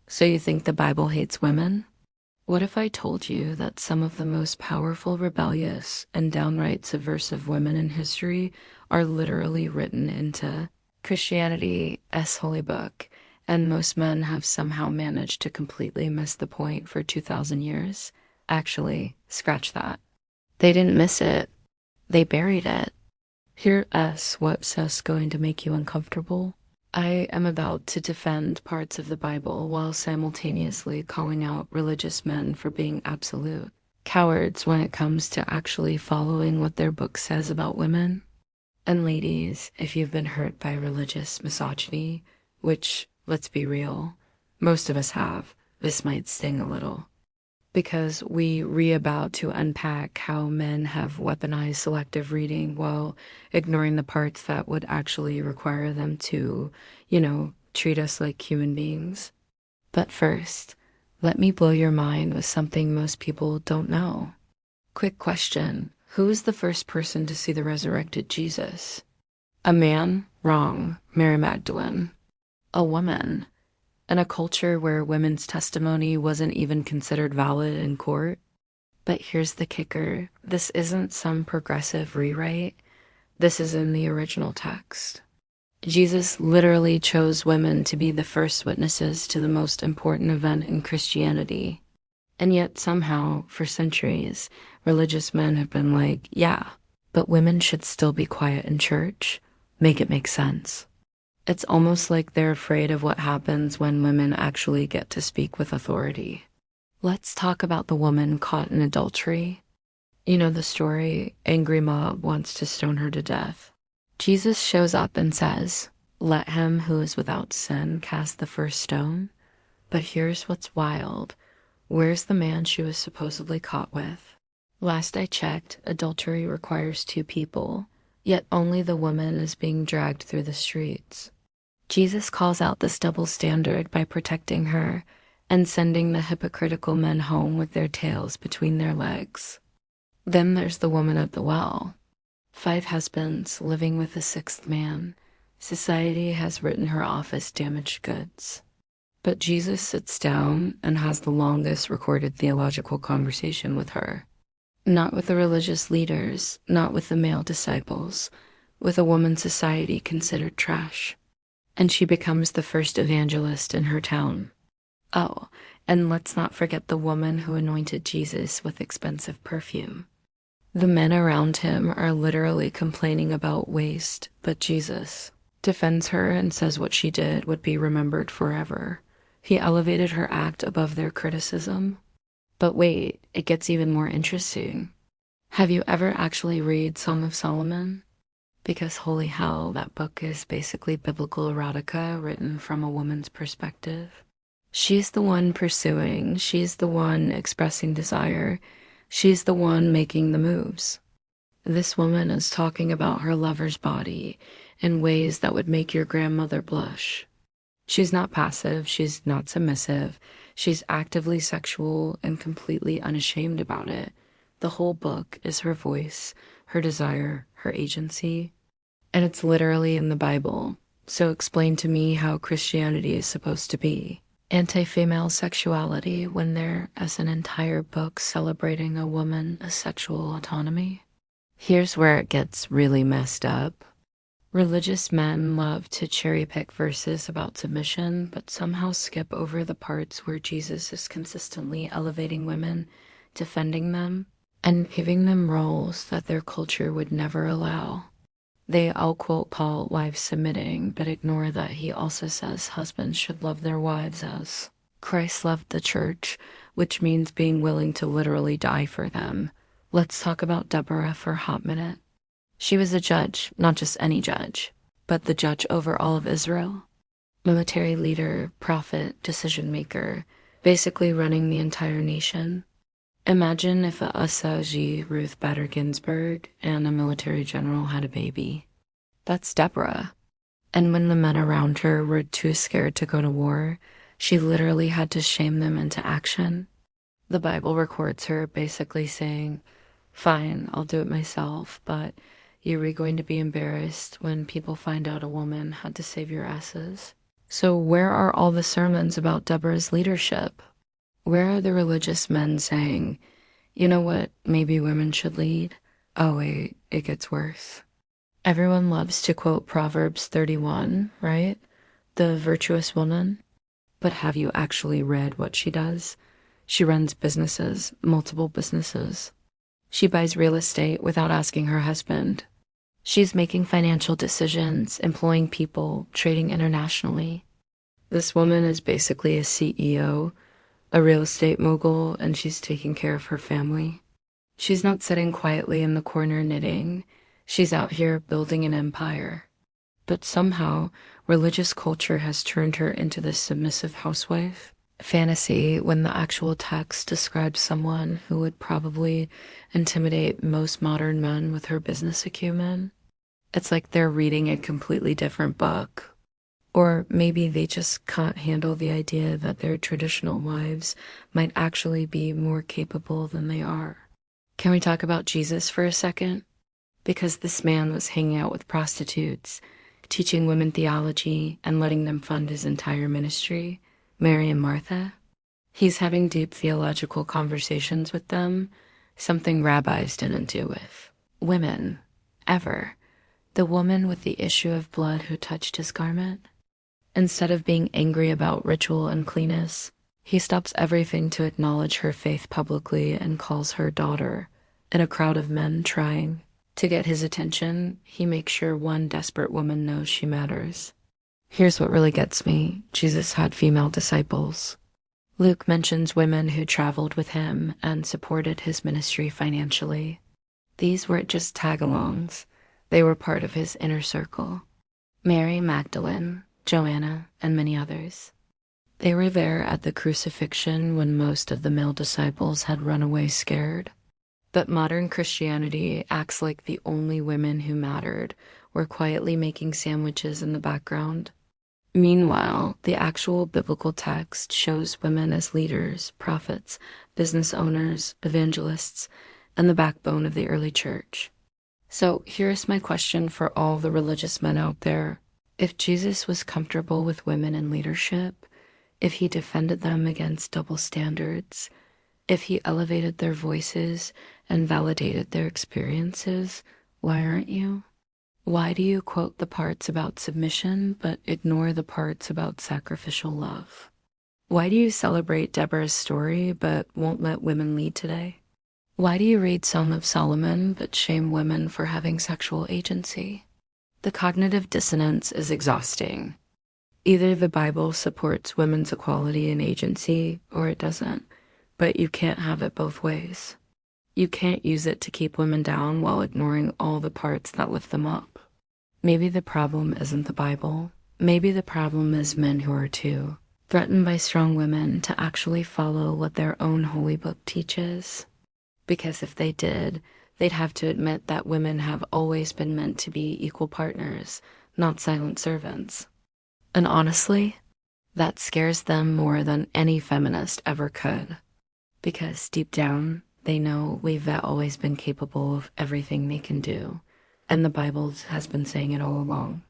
So you think the Bible hates women? What if I told you that some of the most powerful, rebellious, and downright subversive women in history are literally written into Christianity's holy book, and most men have somehow managed to completely miss the point for 2,000 years? Actually, scratch that. They didn't miss it, they buried it. Hear us, what's us going to make you uncomfortable? I am about to defend parts of the Bible while simultaneously calling out religious men for being absolute cowards when it comes to actually following what their book says about women. And ladies, if you've been hurt by religious misogyny, which, let's be real, most of us have, this might sting a little. Because we about to unpack how men have weaponized selective reading while ignoring the parts that would actually require them to, treat us like human beings. But first, let me blow your mind with something most people don't know. Quick question. Who was the first person to see the resurrected Jesus? A man? Wrong. Mary Magdalene. A woman? In a culture where women's testimony wasn't even considered valid in court. But here's the kicker. This isn't some progressive rewrite. This is in the original text. Jesus literally chose women to be the first witnesses to the most important event in Christianity. And yet somehow, for centuries, religious men have been like, yeah, but women should still be quiet in church. Make it make sense. It's almost like they're afraid of what happens when women actually get to speak with authority. Let's talk about the woman caught in adultery. You know the story, angry mob wants to stone her to death. Jesus shows up and says, "Let him who is without sin cast the first stone." But here's what's wild. Where's the man she was supposedly caught with? Last I checked, adultery requires two people, yet only the woman is being dragged through the streets. Jesus calls out this double standard by protecting her and sending the hypocritical men home with their tails between their legs. Then there's the woman at the well. 5 husbands living with a 6th man. Society has written her off as damaged goods. But Jesus sits down and has the longest recorded theological conversation with her. Not with the religious leaders, not with the male disciples, with a woman society considered trash. And she becomes the first evangelist in her town. Oh, and let's not forget the woman who anointed Jesus with expensive perfume. The men around him are literally complaining about waste, but Jesus defends her and says what she did would be remembered forever. He elevated her act above their criticism. But wait, it gets even more interesting. Have you ever actually read Song of Solomon? Because holy hell, that book is basically biblical erotica written from a woman's perspective. She's the one pursuing, she's the one expressing desire, she's the one making the moves. This woman is talking about her lover's body in ways that would make your grandmother blush. She's not passive, she's not submissive, she's actively sexual and completely unashamed about it. The whole book is her voice, her desire, her agency. And it's literally in the Bible. So explain to me how Christianity is supposed to be. Anti-female sexuality when there is an entire book celebrating a woman's sexual autonomy. Here's where it gets really messed up. Religious men love to cherry-pick verses about submission, but somehow skip over the parts where Jesus is consistently elevating women, defending them, and giving them roles that their culture would never allow. They all quote Paul, wives submitting, but ignore that he also says husbands should love their wives as Christ loved the church, which means being willing to literally die for them. Let's talk about Deborah for a hot minute. She was a judge, not just any judge, but the judge over all of Israel. Military leader, prophet, decision maker, basically running the entire nation. Imagine if a Asaji Ruth Bader Ginsburg and a military general had a baby. That's Deborah. And when the men around her were too scared to go to war, she literally had to shame them into action. The Bible records her basically saying, "Fine, I'll do it myself, but you're going to be embarrassed when people find out a woman had to save your asses." So where are all the sermons about Deborah's leadership? Where are the religious men saying, you know what, maybe women should lead? Oh wait, it gets worse. Everyone loves to quote Proverbs 31, right? The virtuous woman. But have you actually read what she does? She runs businesses, multiple businesses. She buys real estate without asking her husband. She's making financial decisions, employing people, trading internationally. This woman is basically a CEO, a real estate mogul, and she's taking care of her family. She's not sitting quietly in the corner knitting. She's out here building an empire. But somehow, religious culture has turned her into this submissive housewife fantasy when the actual text describes someone who would probably intimidate most modern men with her business acumen. It's like they're reading a completely different book. Or maybe they just can't handle the idea that their traditional wives might actually be more capable than they are. Can we talk about Jesus for a second? Because this man was hanging out with prostitutes, teaching women theology, and letting them fund his entire ministry, Mary and Martha. He's having deep theological conversations with them, something rabbis didn't do with women, ever. The woman with the issue of blood who touched his garment. Instead of being angry about ritual uncleanness, he stops everything to acknowledge her faith publicly and calls her daughter. In a crowd of men trying to get his attention, he makes sure one desperate woman knows she matters. Here's what really gets me. Jesus had female disciples. Luke mentions women who traveled with him and supported his ministry financially. These weren't just tag-alongs. They were part of his inner circle. Mary Magdalene, Joanna, and many others. They were there at the crucifixion when most of the male disciples had run away scared. But modern Christianity acts like the only women who mattered were quietly making sandwiches in the background. Meanwhile, the actual biblical text shows women as leaders, prophets, business owners, evangelists, and the backbone of the early church. So here's my question for all the religious men out there. If Jesus was comfortable with women in leadership, if he defended them against double standards, if he elevated their voices and validated their experiences, why aren't you? Why do you quote the parts about submission but ignore the parts about sacrificial love? Why do you celebrate Deborah's story but won't let women lead today? Why do you read Song of Solomon but shame women for having sexual agency? The cognitive dissonance is exhausting. Either the Bible supports women's equality and agency, or it doesn't. But you can't have it both ways. You can't use it to keep women down while ignoring all the parts that lift them up. Maybe the problem isn't the Bible. Maybe the problem is men who are too threatened by strong women to actually follow what their own holy book teaches. Because if they did, they'd have to admit that women have always been meant to be equal partners, not silent servants. And honestly, that scares them more than any feminist ever could. Because deep down, they know we've always been capable of everything they can do. And the Bible has been saying it all along.